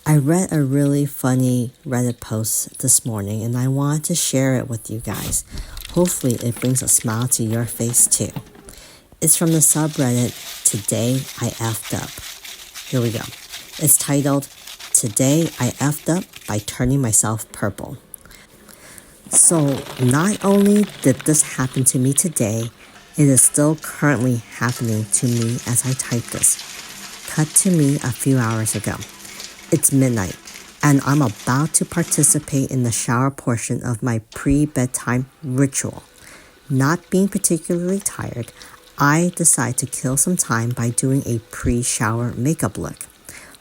I read a really funny Reddit post this morning and I wanted to share it with you guys. Hopefully it brings a smile to your face too. It's from the subreddit Today I Effed Up. Here we go. It's titled Today I Effed Up by Turning Myself Purple. So not only did this happen to me today, it is still currently happening to me as I type this. Cut to me a few hours ago. It's midnight, and I'm about to participate in the shower portion of my pre-bedtime ritual. Not being particularly tired, I decide to kill some time by doing a pre-shower makeup look.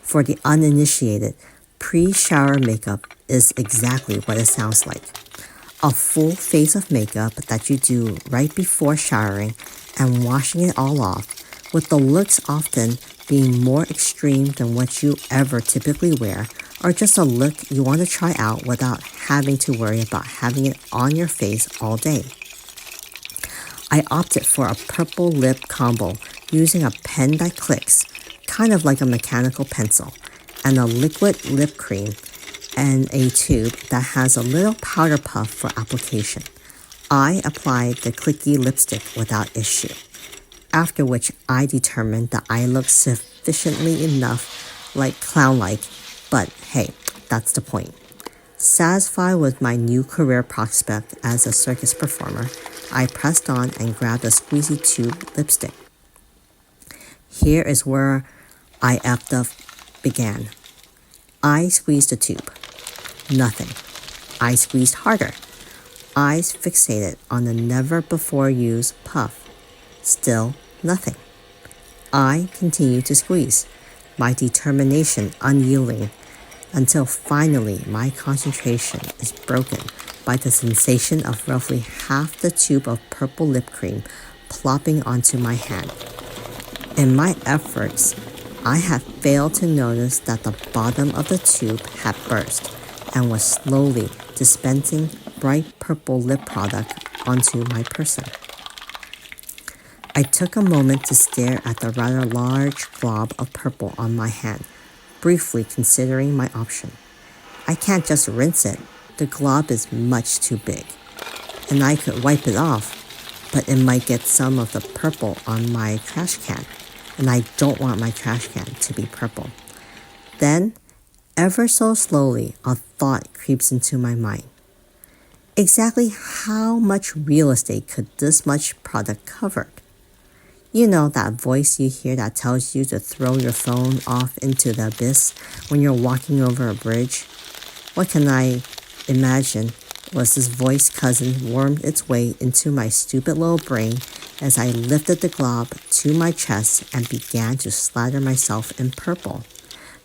For the uninitiated, pre-shower makeup is exactly what it sounds like. A full face of makeup that you do right before showering and washing it all off, with the looks often being more extreme than what you ever typically wear, or just a look you want to try out without having to worry about having it on your face all day. I opted for a purple lip combo using a pen that clicks, kind of like a mechanical pencil, and a liquid lip cream, and a tube that has a little powder puff for application. I applied the clicky lipstick without issue, after which I determined that I looked sufficiently enough like clown-like, but hey, that's the point. Satisfied with my new career prospect as a circus performer, I pressed on and grabbed a squeezy tube lipstick. Here is where I effed up began. I squeezed the tube. Nothing. I squeezed harder. Eyes fixated on the never-before-used puff. Still nothing. I continued to squeeze, my determination unyielding, until finally my concentration is broken by the sensation of roughly half the tube of purple lip cream plopping onto my hand. In my efforts, I had failed to notice that the bottom of the tube had burst and was slowly dispensing bright purple lip product onto my person. I took a moment to stare at the rather large glob of purple on my hand, briefly considering my option. I can't just rinse it. The glob is much too big. And I could wipe it off, but it might get some of the purple on my trash can, and I don't want my trash can to be purple. Then, ever so slowly, a thought creeps into my mind. Exactly how much real estate could this much product cover? You know that voice you hear that tells you to throw your phone off into the abyss when you're walking over a bridge? What can I imagine was this voice cousin wormed its way into my stupid little brain as I lifted the glob to my chest and began to slather myself in purple.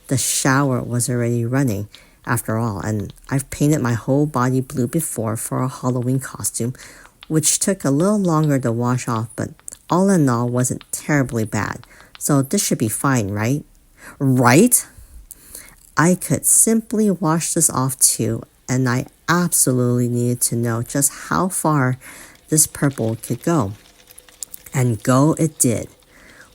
The shower was already running, after all, and I've painted my whole body blue before for a Halloween costume, which took a little longer to wash off, but all in all wasn't terribly bad, so this should be fine, right? Right? I could simply wash this off too, and I absolutely needed to know just how far this purple could go. And go it did.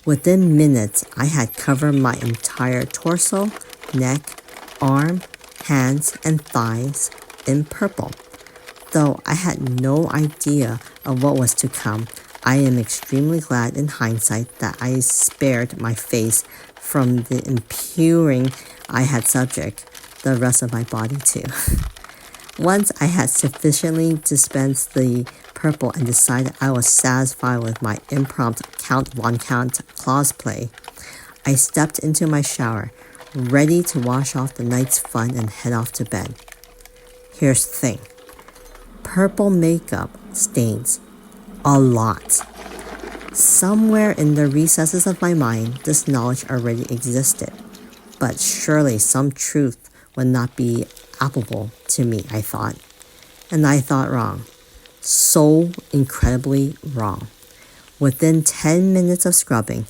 Within minutes, I had covered my entire torso, neck, arm, hands, and thighs in purple. Though I had no idea of what was to come, I am extremely glad in hindsight that I spared my face from the impuring I had subject the rest of my body to. Once I had sufficiently dispensed the purple and decided I was satisfied with my impromptu Count Von Count cosplay, I stepped into my shower, ready to wash off the night's fun and head off to bed. Here's the thing. Purple makeup stains a lot. Somewhere in the recesses of my mind, this knowledge already existed, but surely some truth would not be applicable to me, I thought. And I thought wrong. So incredibly wrong. Within 10 minutes of scrubbing,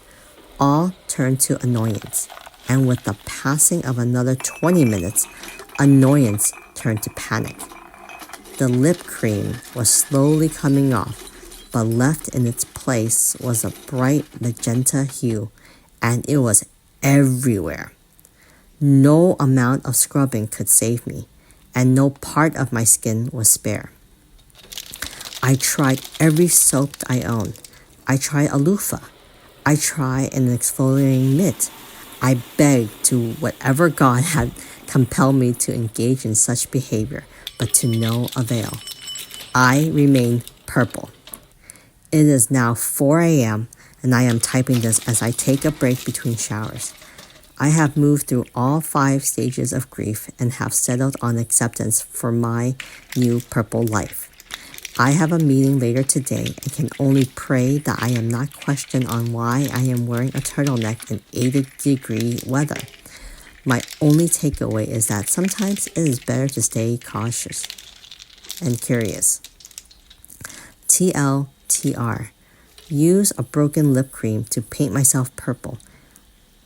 all turned to annoyance. And with the passing of another 20 minutes, annoyance turned to panic. The lip cream was slowly coming off, but left in its place was a bright magenta hue, and it was everywhere. No amount of scrubbing could save me, and no part of my skin was spare. I tried every soap I own. I tried a loofah. I tried an exfoliating mitt. I begged to whatever God had compelled me to engage in such behavior, but to no avail. I remain purple. It is now 4 a.m. and I am typing this as I take a break between showers. I have moved through all 5 stages of grief and have settled on acceptance for my new purple life. I have a meeting later today and can only pray that I am not questioned on why I am wearing a turtleneck in 80-degree weather. My only takeaway is that sometimes it is better to stay cautious and curious. TLTR. Use a broken lip cream to paint myself purple.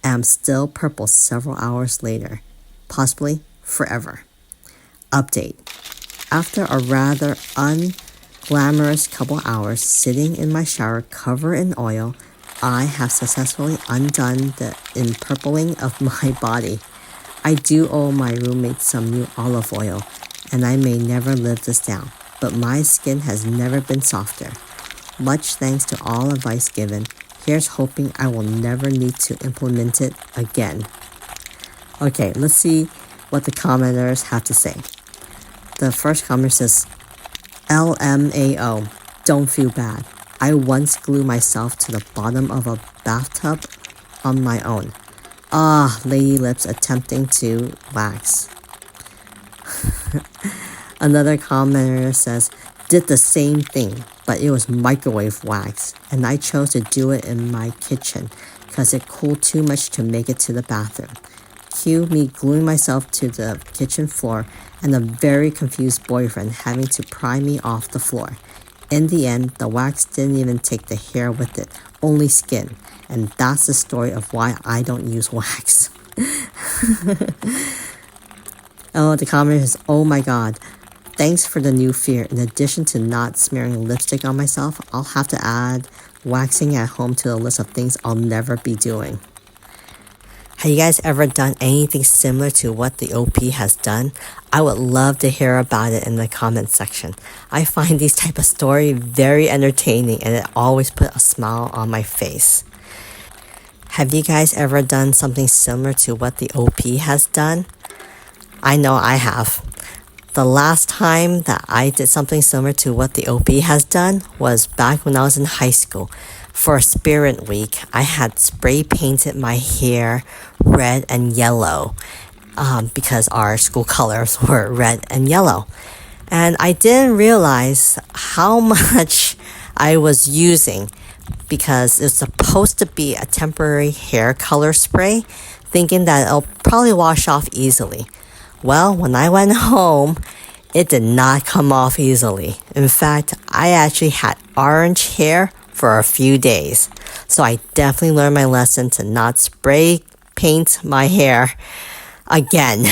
Am still purple several hours later, possibly forever. Update. After a rather unglamorous couple hours sitting in my shower covered in oil, I have successfully undone the empurpling of my body. I do owe my roommate some new olive oil, and I may never live this down, but my skin has never been softer. Much thanks to all advice given. Here's hoping I will never need to implement it again. Okay, let's see what the commenters have to say. The first comment says, LMAO, don't feel bad. I once glued myself to the bottom of a bathtub on my own. Ah, lady lips attempting to wax. Another commenter says, did the same thing, but it was microwave wax, and I chose to do it in my kitchen because it cooled too much to make it to the bathroom. Cue me gluing myself to the kitchen floor and a very confused boyfriend having to pry me off the floor. In the end, the wax didn't even take the hair with it, only skin. And that's the story of why I don't use wax. Oh, the comment is, oh my god. Thanks for the new fear. In addition to not smearing lipstick on myself, I'll have to add waxing at home to the list of things I'll never be doing. Have you guys ever done anything similar to what the OP has done? I would love to hear about it in the comments section. I find these type of stories very entertaining and it always puts a smile on my face. Have you guys ever done something similar to what the OP has done? I know I have. The last time that I did something similar to what the OP has done was back when I was in high school. For Spirit Week, I had spray painted my hair red and yellow because our school colors were red and yellow. And I didn't realize how much I was using because it's supposed to be a temporary hair color spray, thinking that it'll probably wash off easily. Well, when I went home, it did not come off easily. In fact, I actually had orange hair for a few days. So I definitely learned my lesson to not spray paint my hair again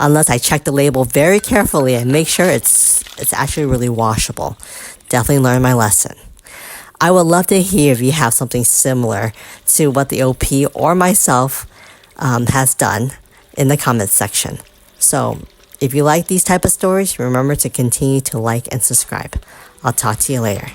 unless I check the label very carefully and make sure it's actually really washable. Definitely learned my lesson. I would love to hear if you have something similar to what the OP or myself has done in the comments section. So if you like these type of stories, remember to continue to like and subscribe. I'll talk to you later.